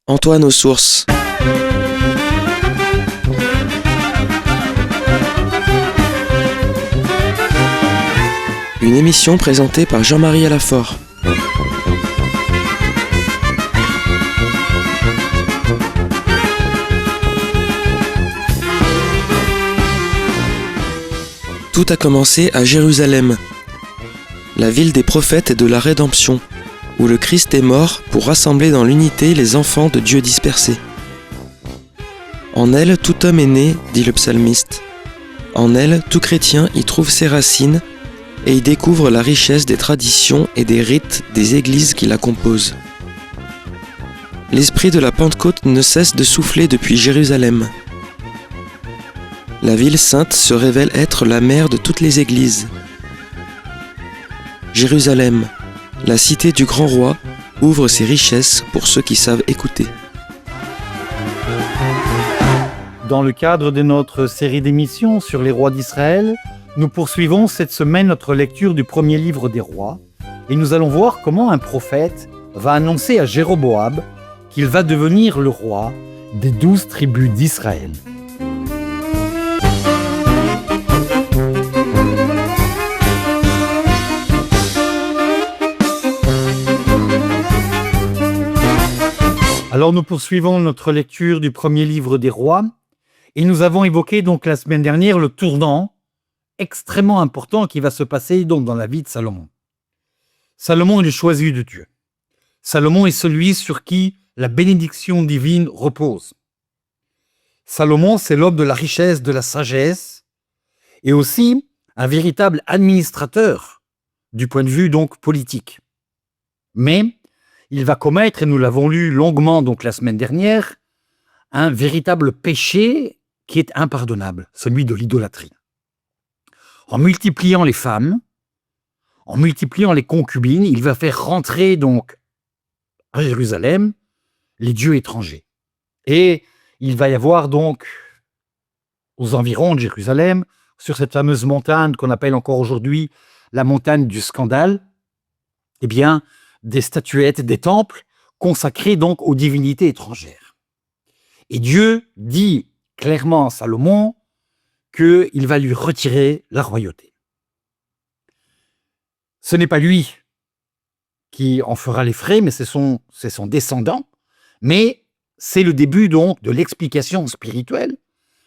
Antoine aux sources. Une émission présentée par Jean-Marie Alafort. Tout a commencé à Jérusalem, la ville des prophètes et de la rédemption, où le Christ est mort pour rassembler dans l'unité les enfants de Dieu dispersés. En elle, tout homme est né, dit le psalmiste. En elle, tout chrétien y trouve ses racines et y découvre la richesse des traditions et des rites des églises qui la composent. L'esprit de la Pentecôte ne cesse de souffler depuis Jérusalem. La ville sainte se révèle être la mère de toutes les églises. Jérusalem, la cité du grand roi, ouvre ses richesses pour ceux qui savent écouter. Dans le cadre de notre série d'émissions sur les rois d'Israël, nous poursuivons cette semaine notre lecture du premier livre des rois et nous allons voir comment un prophète va annoncer à Jéroboam qu'il va devenir le roi des 12 tribus d'Israël. Alors nous poursuivons notre lecture du premier livre des rois et nous avons évoqué donc la semaine dernière le tournant extrêmement important qui va se passer donc dans la vie de Salomon. Salomon est le choisi de Dieu. Salomon est celui sur qui la bénédiction divine repose. Salomon, c'est l'homme de la richesse, de la sagesse et aussi un véritable administrateur du point de vue donc politique. Mais il va commettre, et nous l'avons lu longuement donc la semaine dernière, un véritable péché qui est impardonnable, celui de l'idolâtrie. En multipliant les femmes, en multipliant les concubines, il va faire rentrer donc à Jérusalem les dieux étrangers. Et il va y avoir donc aux environs de Jérusalem, sur cette fameuse montagne qu'on appelle encore aujourd'hui la montagne du scandale, eh bien, des statuettes, des temples consacrés donc aux divinités étrangères. Et Dieu dit clairement à Salomon qu'il va lui retirer la royauté. Ce n'est pas lui qui en fera les frais, mais c'est son descendant. Mais c'est le début donc de l'explication spirituelle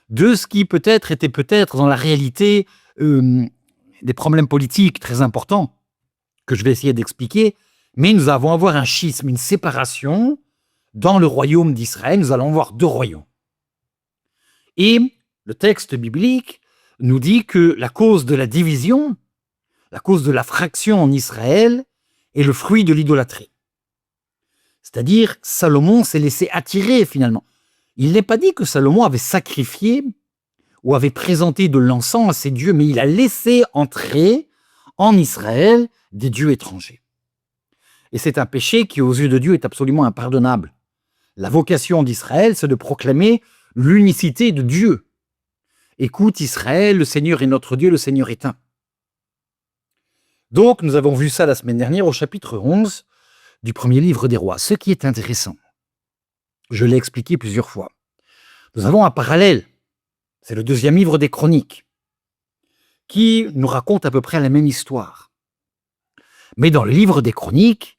de ce qui était peut-être dans la réalité des problèmes politiques très importants que je vais essayer d'expliquer. Mais nous allons avoir un schisme, une séparation dans le royaume d'Israël. Nous allons avoir deux royaumes. Et le texte biblique nous dit que la cause de la division, la cause de la fraction en Israël, est le fruit de l'idolâtrie. C'est-à-dire, Salomon s'est laissé attirer finalement. Il n'est pas dit que Salomon avait sacrifié ou avait présenté de l'encens à ses dieux, mais il a laissé entrer en Israël des dieux étrangers. Et c'est un péché qui, aux yeux de Dieu, est absolument impardonnable. La vocation d'Israël, c'est de proclamer l'unicité de Dieu. Écoute Israël, le Seigneur est notre Dieu, le Seigneur est un. Donc, nous avons vu ça la semaine dernière au chapitre 11 du premier livre des rois. Ce qui est intéressant, je l'ai expliqué plusieurs fois, nous avons un parallèle. C'est le deuxième livre des Chroniques, qui nous raconte à peu près la même histoire. Mais dans le livre des Chroniques,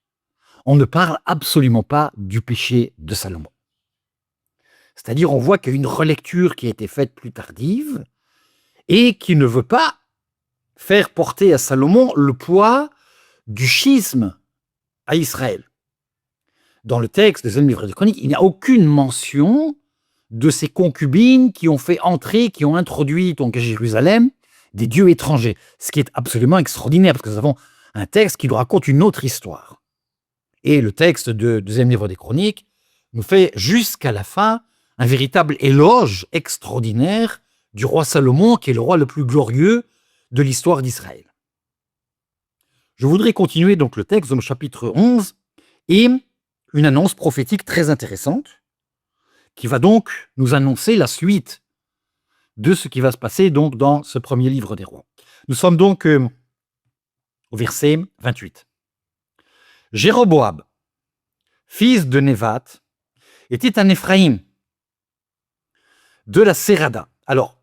on ne parle absolument pas du péché de Salomon. C'est-à-dire, on voit qu'il y a une relecture qui a été faite plus tardive et qui ne veut pas faire porter à Salomon le poids du schisme à Israël. Dans le texte des livres des Chroniques, il n'y a aucune mention de ces concubines qui ont fait entrer, qui ont introduit donc à Jérusalem des dieux étrangers. Ce qui est absolument extraordinaire, parce que nous avons un texte qui nous raconte une autre histoire. Et le texte du deuxième livre des Chroniques nous fait jusqu'à la fin un véritable éloge extraordinaire du roi Salomon, qui est le roi le plus glorieux de l'histoire d'Israël. Je voudrais continuer donc le texte dans le chapitre 11 et une annonce prophétique très intéressante qui va donc nous annoncer la suite de ce qui va se passer donc dans ce premier livre des rois. Nous sommes donc au verset 28. Jéroboam, fils de Névat, était un Éphraïm de la Sérada. Alors,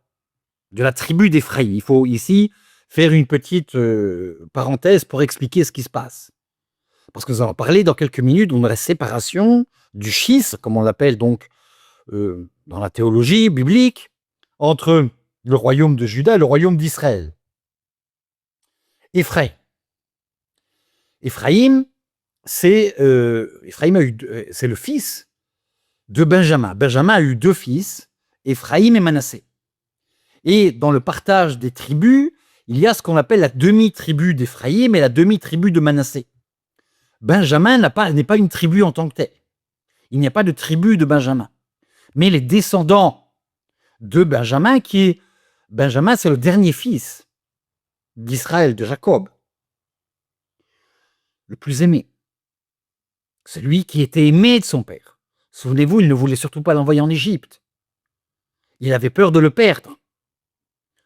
de la tribu d'Éphraïm. Il faut ici faire une petite parenthèse pour expliquer ce qui se passe. Parce que nous allons parler dans quelques minutes de la séparation du schisme, comme on l'appelle donc dans la théologie biblique, entre le royaume de Juda et le royaume d'Israël. Éphraïm, c'est le fils de Benjamin. Benjamin a eu deux fils, Éphraïm et Manassé. Et dans le partage des tribus, il y a ce qu'on appelle la demi-tribu d'Éphraïm et la demi-tribu de Manassé. Benjamin n'est pas une tribu en tant que telle. Il n'y a pas de tribu de Benjamin. Mais les descendants de Benjamin, Benjamin, c'est le dernier fils d'Israël, de Jacob, le plus aimé. Celui qui était aimé de son père. Souvenez-vous, il ne voulait surtout pas l'envoyer en Égypte. Il avait peur de le perdre,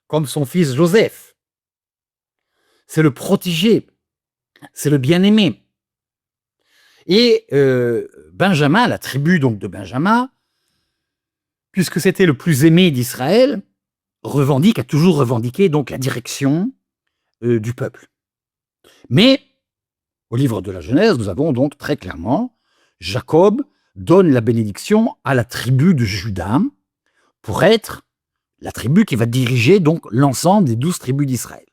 comme son fils Joseph. C'est le protégé, c'est le bien-aimé. Et Benjamin, la tribu donc de Benjamin, puisque c'était le plus aimé d'Israël, a toujours revendiqué donc la direction du peuple. Mais au livre de la Genèse, nous avons donc très clairement Jacob donne la bénédiction à la tribu de Juda pour être la tribu qui va diriger donc l'ensemble des 12 tribus d'Israël.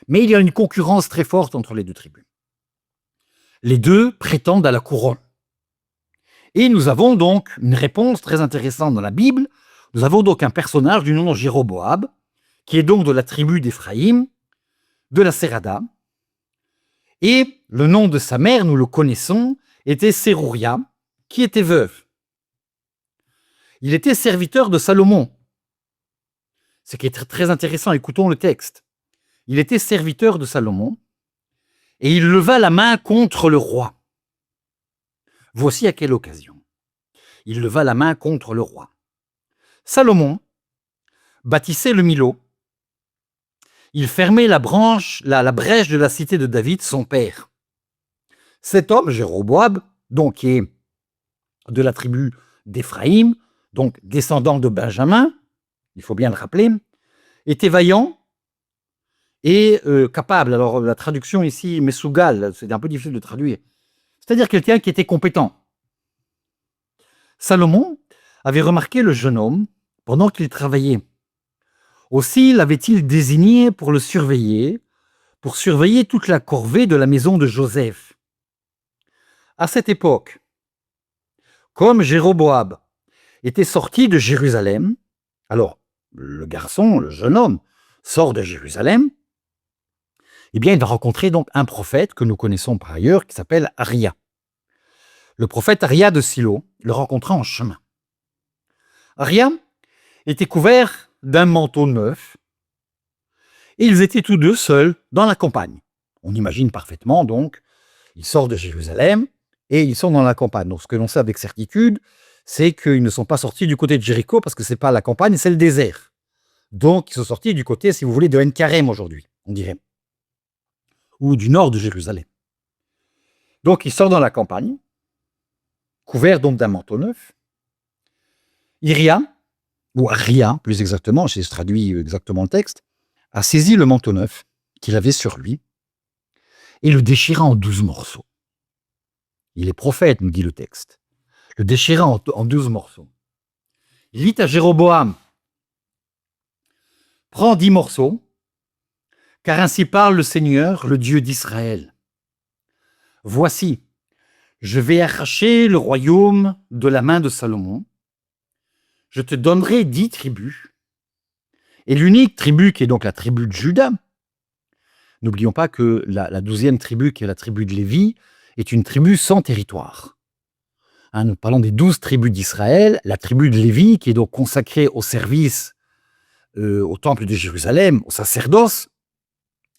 Mais il y a une concurrence très forte entre les deux tribus. Les deux prétendent à la couronne. Et nous avons donc une réponse très intéressante dans la Bible. Nous avons donc un personnage du nom de Jéroboam, qui est donc de la tribu d'Éphraïm, de la Sérada. Et le nom de sa mère, nous le connaissons, était Sérouria, qui était veuve. Il était serviteur de Salomon. Ce qui est très, très intéressant, écoutons le texte. Il était serviteur de Salomon, et il leva la main contre le roi. Voici à quelle occasion. Il leva la main contre le roi. Salomon bâtissait le Milo. Il fermait la brèche de la cité de David, son père. Cet homme, Jéroboam, donc qui est de la tribu d'Éphraïm, donc descendant de Benjamin, il faut bien le rappeler, était vaillant et capable. Alors la traduction ici, Mesougal, c'est un peu difficile de traduire. C'est-à-dire quelqu'un qui était compétent. Salomon avait remarqué le jeune homme pendant qu'il travaillait. Aussi l'avait-il désigné pour le surveiller, pour surveiller toute la corvée de la maison de Joseph. À cette époque, comme Jéroboam était sorti de Jérusalem, alors le garçon, le jeune homme, sort de Jérusalem, eh bien il va rencontrer donc un prophète que nous connaissons par ailleurs, qui s'appelle Aria. Le prophète Aria de Silo le rencontra en chemin. Aria était couvert d'un manteau neuf, et ils étaient tous deux seuls dans la campagne. On imagine parfaitement donc, ils sortent de Jérusalem, et ils sont dans la campagne. Donc ce que l'on sait avec certitude, c'est qu'ils ne sont pas sortis du côté de Jéricho, parce que ce n'est pas la campagne, c'est le désert. Donc ils sont sortis du côté, si vous voulez, de En-Karem aujourd'hui, on dirait, ou du nord de Jérusalem. Donc ils sortent dans la campagne, couverts donc d'un manteau neuf. Iria, ou Aria, plus exactement, je traduis exactement le texte, a saisi le manteau neuf qu'il avait sur lui et le déchira en 12 morceaux. Il est prophète, nous dit le texte. Le déchira en 12 morceaux. Il dit à Jéroboam, « Prends 10 morceaux, car ainsi parle le Seigneur, le Dieu d'Israël. Voici, je vais arracher le royaume de la main de Salomon. Je te donnerai 10 tribus. Et l'unique tribu qui est donc la tribu de Juda, n'oublions pas que la 12e tribu, qui est la tribu de Lévi, est une tribu sans territoire. Nous parlons des 12 tribus d'Israël. La tribu de Lévi, qui est donc consacrée au service au temple de Jérusalem, au sacerdoce,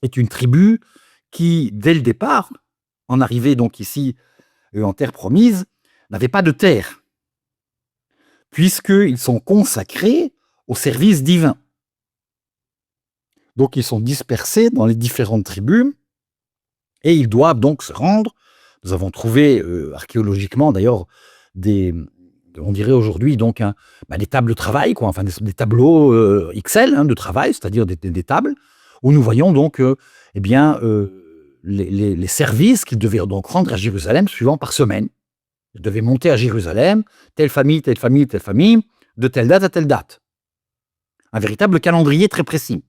est une tribu qui, dès le départ, en arrivée donc ici en terre promise, n'avait pas de terre, puisqu'ils sont consacrés au service divin. Donc ils sont dispersés dans les différentes tribus, et ils doivent donc se rendre. Nous avons trouvé archéologiquement d'ailleurs des on dirait aujourd'hui donc des tables de travail, quoi, enfin des tableaux Excel de travail, c'est-à-dire des tables, où nous voyons donc les services qu'ils devaient donc rendre à Jérusalem suivant par semaine. Ils devaient monter à Jérusalem, telle famille, telle famille, telle famille, de telle date à telle date. Un véritable calendrier très précis.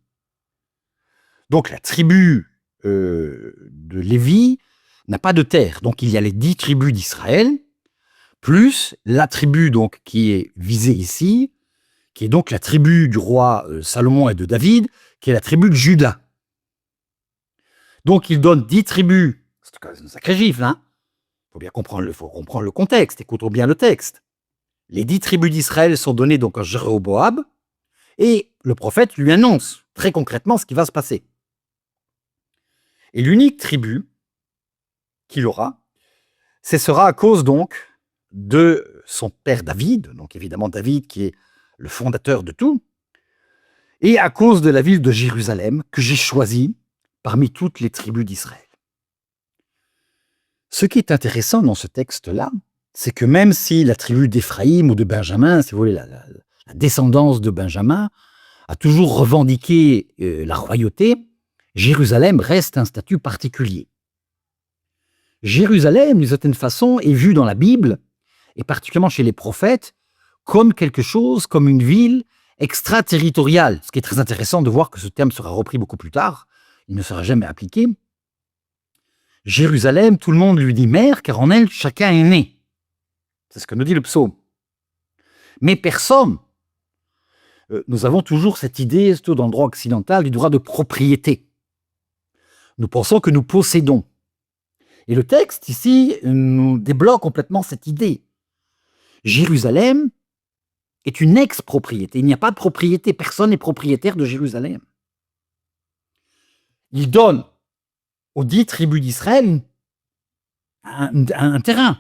Donc la tribu de Lévi n'a pas de terre. Donc il y a les 10 tribus d'Israël, plus la tribu donc qui est visée ici, qui est donc la tribu du roi Salomon et de David, qui est la tribu de Juda. Donc il donne 10 tribus. C'est quand même un sacré gifle, hein. Faut bien comprendre le contexte. Écoutons bien le texte. Les 10 tribus d'Israël sont données donc à Jéroboam, et le prophète lui annonce très concrètement ce qui va se passer. Et l'unique tribu qu'il aura, ce sera à cause donc de son père David, donc évidemment David qui est le fondateur de tout, et à cause de la ville de Jérusalem que j'ai choisie parmi toutes les tribus d'Israël. Ce qui est intéressant dans ce texte-là, c'est que même si la tribu d'Éphraïm ou de Benjamin, si vous voulez, la descendance de Benjamin, a toujours revendiqué la royauté, Jérusalem reste un statut particulier. Jérusalem, d'une certaine façon, est vue dans la Bible, et particulièrement chez les prophètes, comme quelque chose, comme une ville extraterritoriale. Ce qui est très intéressant de voir que ce terme sera repris beaucoup plus tard, il ne sera jamais appliqué. Jérusalem, tout le monde lui dit mère, car en elle, chacun est né. C'est ce que nous dit le psaume. Mais personne, nous avons toujours cette idée, surtout dans le droit occidental, du droit de propriété. Nous pensons que nous possédons. Et le texte, ici, nous débloque complètement cette idée. Jérusalem est une ex-propriété. Il n'y a pas de propriété. Personne n'est propriétaire de Jérusalem. Il donne aux 10 tribus d'Israël un terrain,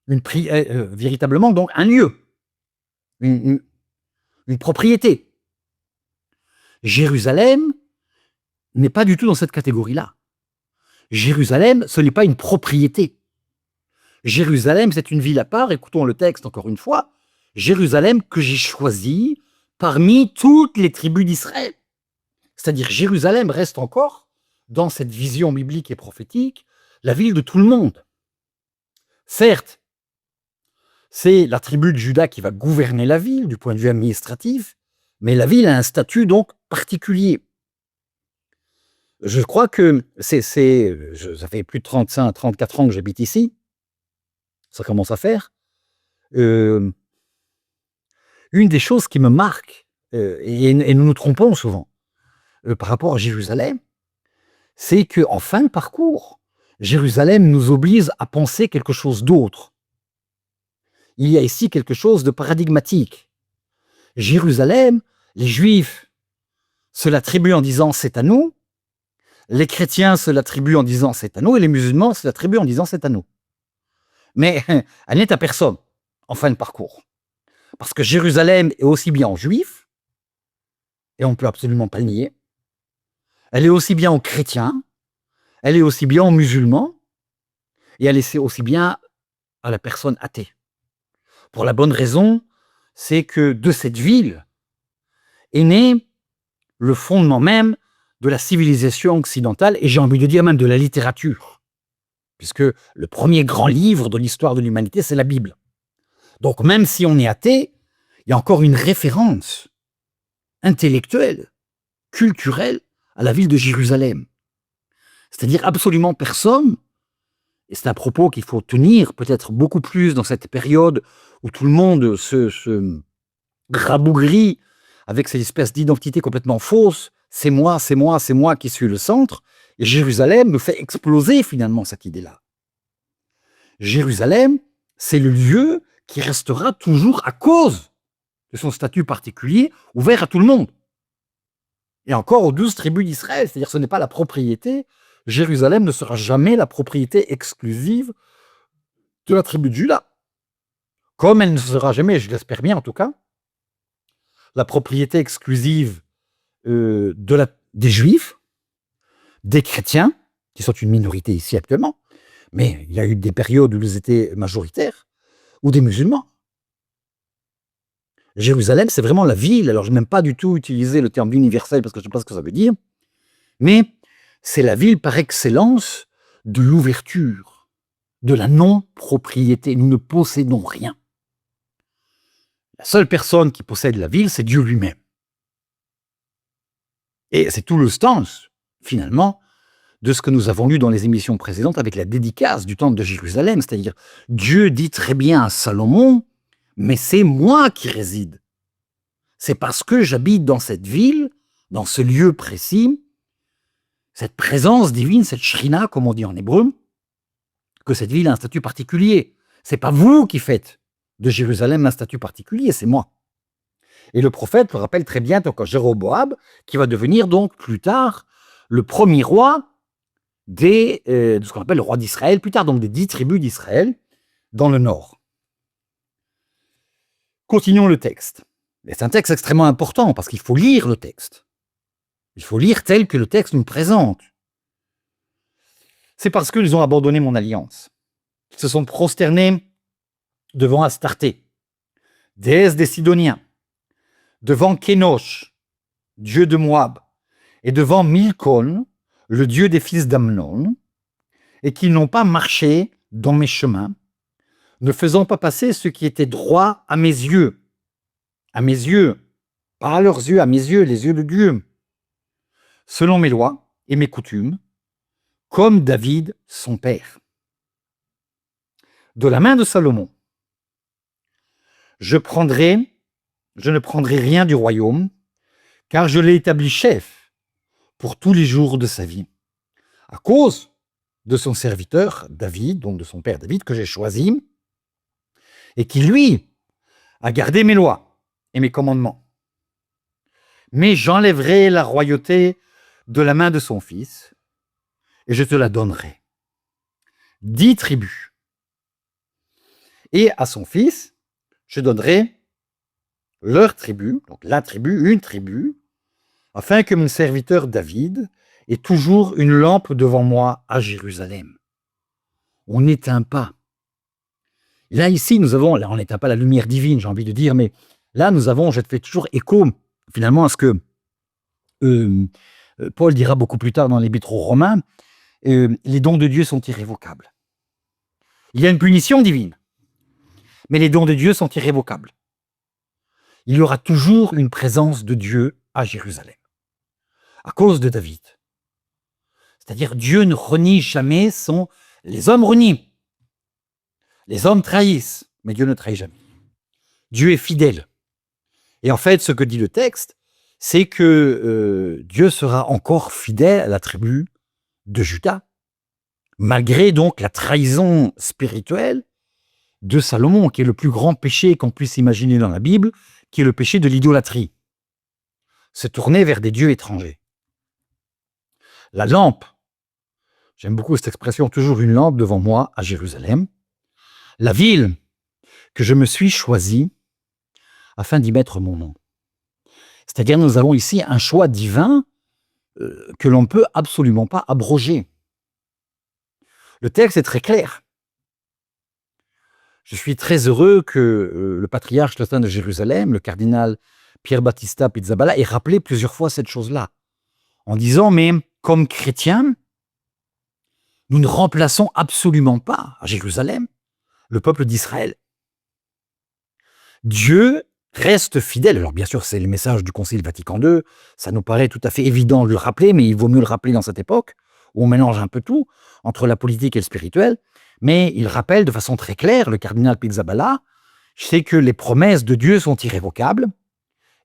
véritablement donc un lieu, une propriété. Jérusalem n'est pas du tout dans cette catégorie-là. Jérusalem, ce n'est pas une propriété. Jérusalem, c'est une ville à part. Écoutons le texte encore une fois. Jérusalem que j'ai choisi parmi toutes les tribus d'Israël. C'est-à-dire Jérusalem reste encore, dans cette vision biblique et prophétique, la ville de tout le monde. Certes, c'est la tribu de Juda qui va gouverner la ville du point de vue administratif, mais la ville a un statut donc particulier. Je crois que ça fait plus de 34 ans que j'habite ici. Ça commence à faire. Une des choses qui me marque, et nous nous trompons souvent par rapport à Jérusalem, c'est qu'en fin de parcours, Jérusalem nous oblige à penser quelque chose d'autre. Il y a ici quelque chose de paradigmatique. Jérusalem, les Juifs se l'attribuent en disant c'est à nous, les chrétiens se l'attribuent en disant c'est à nous, et les musulmans se l'attribuent en disant c'est à nous. Mais elle n'est à personne en fin de parcours. Parce que Jérusalem est aussi bien en juifs, et on ne peut absolument pas le nier, elle est aussi bien aux chrétiens, elle est aussi bien aux musulmans, et elle est aussi bien à la personne athée. Pour la bonne raison, c'est que de cette ville est né le fondement même de la civilisation occidentale, et j'ai envie de dire même de la littérature. Puisque le premier grand livre de l'histoire de l'humanité, c'est la Bible. Donc même si on est athée, il y a encore une référence intellectuelle, culturelle, à la ville de Jérusalem. C'est-à-dire absolument personne, et c'est un propos qu'il faut tenir peut-être beaucoup plus dans cette période où tout le monde se rabougrit avec cette espèce d'identité complètement fausse, c'est moi, c'est moi, c'est moi qui suis le centre, et Jérusalem me fait exploser finalement cette idée-là. Jérusalem, c'est le lieu qui restera toujours à cause de son statut particulier, ouvert à tout le monde. Et encore aux 12 tribus d'Israël, c'est-à-dire ce n'est pas la propriété. Jérusalem ne sera jamais la propriété exclusive de la tribu de Juda. Comme elle ne sera jamais, je l'espère bien en tout cas, la propriété exclusive des Juifs, des chrétiens, qui sont une minorité ici actuellement, mais il y a eu des périodes où ils étaient majoritaires, ou des musulmans. Jérusalem, c'est vraiment la ville. Alors, je n'aime pas du tout utiliser le terme d'universel parce que je ne sais pas ce que ça veut dire, mais c'est la ville par excellence de l'ouverture, de la non-propriété. Nous ne possédons rien. La seule personne qui possède la ville, c'est Dieu lui-même. Et c'est tout le sens, finalement, de ce que nous avons lu dans les émissions précédentes avec la dédicace du temple de Jérusalem. C'est-à-dire, Dieu dit très bien à Salomon, mais c'est moi qui réside. C'est parce que j'habite dans cette ville, dans ce lieu précis, cette présence divine, cette shrina, comme on dit en hébreu, que cette ville a un statut particulier. C'est pas vous qui faites de Jérusalem un statut particulier, c'est moi. Et le prophète le rappelle très bien donc à Jéroboam, qui va devenir donc plus tard le premier roi de ce qu'on appelle le roi d'Israël, plus tard donc des 10 tribus d'Israël dans le nord. Continuons le texte. Et c'est un texte extrêmement important parce qu'il faut lire le texte. Il faut lire tel que le texte nous présente. C'est parce qu'ils ont abandonné mon alliance. Ils se sont prosternés devant Astarté, déesse des Sidoniens, devant Kénosh, dieu de Moab, et devant Milcom, le dieu des fils d'Amnon, et qu'ils n'ont pas marché dans mes chemins, ne faisant pas passer ce qui était droit à mes yeux, pas à leurs yeux, à mes yeux, les yeux de Dieu, selon mes lois et mes coutumes, comme David, son père. De la main de Salomon, je ne prendrai rien du royaume, car je l'ai établi chef pour tous les jours de sa vie, à cause de son serviteur David, donc de son père David, que j'ai choisi, et qui, lui, a gardé mes lois et mes commandements. Mais j'enlèverai la royauté de la main de son fils, et je te la donnerai. 10 tribus. Et à son fils, je donnerai leur tribu, donc la tribu, une tribu, afin que mon serviteur David ait toujours une lampe devant moi à Jérusalem. On n'éteint pas. Là, ici, on n'éteint pas la lumière divine, j'ai envie de dire, mais là, je fais toujours écho, finalement, à ce que Paul dira beaucoup plus tard dans l'Épître aux Romains, les dons de Dieu sont irrévocables. Il y a une punition divine, mais les dons de Dieu sont irrévocables. Il y aura toujours une présence de Dieu à Jérusalem, à cause de David. C'est-à-dire, Dieu ne renie jamais les hommes renient, les hommes trahissent, mais Dieu ne trahit jamais. Dieu est fidèle. Et en fait, ce que dit le texte, c'est que Dieu sera encore fidèle à la tribu de Juda, malgré donc la trahison spirituelle de Salomon, qui est le plus grand péché qu'on puisse imaginer dans la Bible, qui est le péché de l'idolâtrie. Se tourner vers des dieux étrangers. La lampe, j'aime beaucoup cette expression, toujours une lampe devant moi à Jérusalem, la ville que je me suis choisie afin d'y mettre mon nom. C'est-à-dire, nous avons ici un choix divin que l'on ne peut absolument pas abroger. Le texte est très clair. Je suis très heureux que le patriarche latin de Jérusalem, le cardinal Pier Battista Pizzaballa, ait rappelé plusieurs fois cette chose-là, en disant, mais comme chrétiens, nous ne remplaçons absolument pas à Jérusalem le peuple d'Israël. Dieu reste fidèle. Alors bien sûr, c'est le message du Concile Vatican II, ça nous paraît tout à fait évident de le rappeler, mais il vaut mieux le rappeler dans cette époque, où on mélange un peu tout, entre la politique et le spirituel, mais il rappelle de façon très claire, le cardinal Pizzaballa, c'est que les promesses de Dieu sont irrévocables,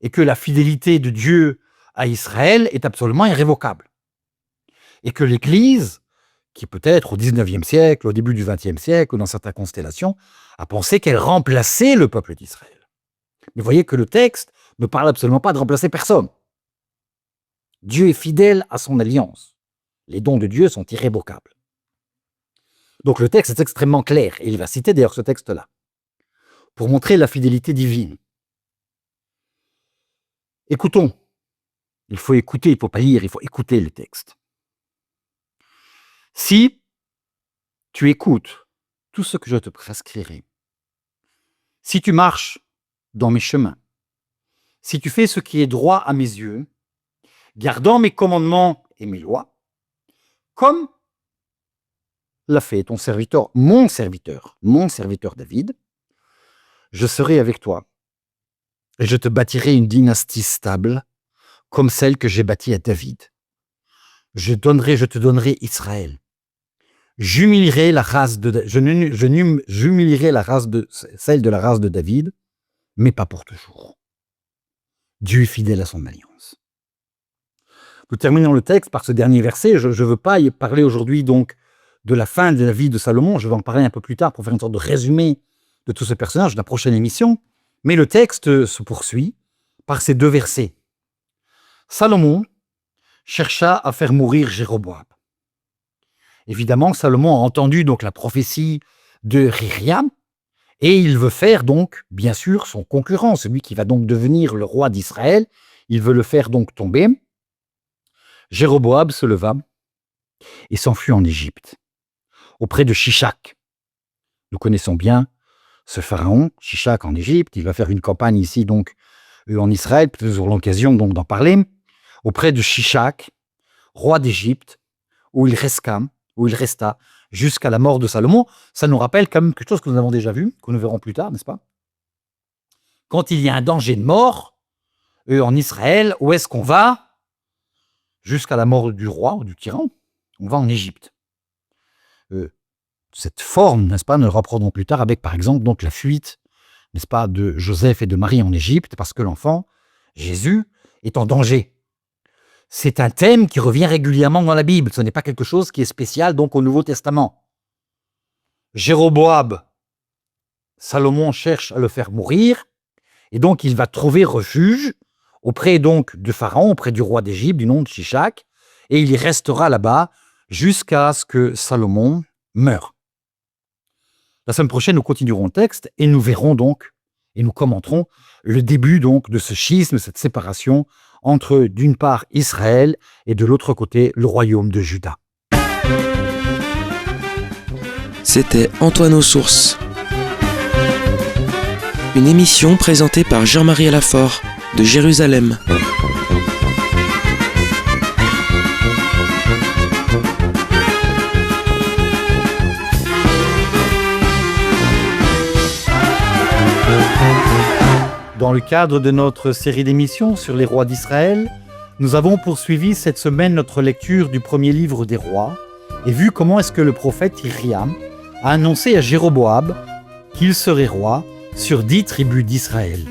et que la fidélité de Dieu à Israël est absolument irrévocable. Et que l'Église, qui peut-être au XIXe siècle, au début du XXe siècle, ou dans certaines constellations, a pensé qu'elle remplaçait le peuple d'Israël. Mais vous voyez que le texte ne parle absolument pas de remplacer personne. Dieu est fidèle à son alliance. Les dons de Dieu sont irrévocables. Donc le texte est extrêmement clair, et il va citer d'ailleurs ce texte-là, pour montrer la fidélité divine. Écoutons. Il faut écouter, il ne faut pas lire, il faut écouter le texte. Si tu écoutes tout ce que je te prescrirai, Si tu marches dans mes chemins, si tu fais ce qui est droit à mes yeux, gardant mes commandements et mes lois, comme l'a fait ton serviteur, mon serviteur David, je serai avec toi et je te bâtirai une dynastie stable comme celle que j'ai bâtie à David. Je te donnerai Israël. J'humilierai la race de celle de la race de David, mais pas pour toujours. Dieu est fidèle à son alliance. Nous terminons le texte par ce dernier verset. Je ne veux pas y parler aujourd'hui donc de la fin de la vie de Salomon. Je vais en parler un peu plus tard pour faire une sorte de résumé de tout ce personnage dans la prochaine émission. Mais le texte se poursuit par ces 2 versets. Salomon chercha à faire mourir Jéroboam. Évidemment, Salomon a entendu donc la prophétie de Rehabiam et il veut faire donc, bien sûr, son concurrent, celui qui va donc devenir le roi d'Israël. Il veut le faire donc tomber. Jéroboam se leva et s'enfuit en Égypte, auprès de Shishak. Nous connaissons bien ce pharaon, Shishak en Égypte. Il va faire une campagne ici donc en Israël, peut-être sur l'occasion donc d'en parler, auprès de Shishak, roi d'Égypte, où il resta jusqu'à la mort de Salomon. Ça nous rappelle quand même quelque chose que nous avons déjà vu, que nous verrons plus tard, n'est-ce pas? Quand il y a un danger de mort, en Israël, où est-ce qu'on va? Jusqu'à la mort du roi ou du tyran, on va en Égypte. Cette forme, n'est-ce pas, nous le reprendrons plus tard avec, par exemple, donc la fuite, n'est-ce pas, de Joseph et de Marie en Égypte, parce que l'enfant, Jésus, est en danger. C'est un thème qui revient régulièrement dans la Bible. Ce n'est pas quelque chose qui est spécial donc au Nouveau Testament. Jéroboam, Salomon cherche à le faire mourir, et donc il va trouver refuge auprès donc de Pharaon, auprès du roi d'Égypte, du nom de Shishak, et il y restera là-bas jusqu'à ce que Salomon meure. La semaine prochaine, nous continuerons le texte et nous verrons donc, et nous commenterons le début donc de ce schisme, cette séparation entre d'une part Israël et de l'autre côté le royaume de Juda. C'était Antoine aux Sources. Une émission présentée par Jean-Marie Alafort de Jérusalem. Dans le cadre de notre série d'émissions sur les rois d'Israël, nous avons poursuivi cette semaine notre lecture du premier livre des rois et vu comment est-ce que le prophète Rehabiam a annoncé à Jéroboam qu'il serait roi sur 10 tribus d'Israël.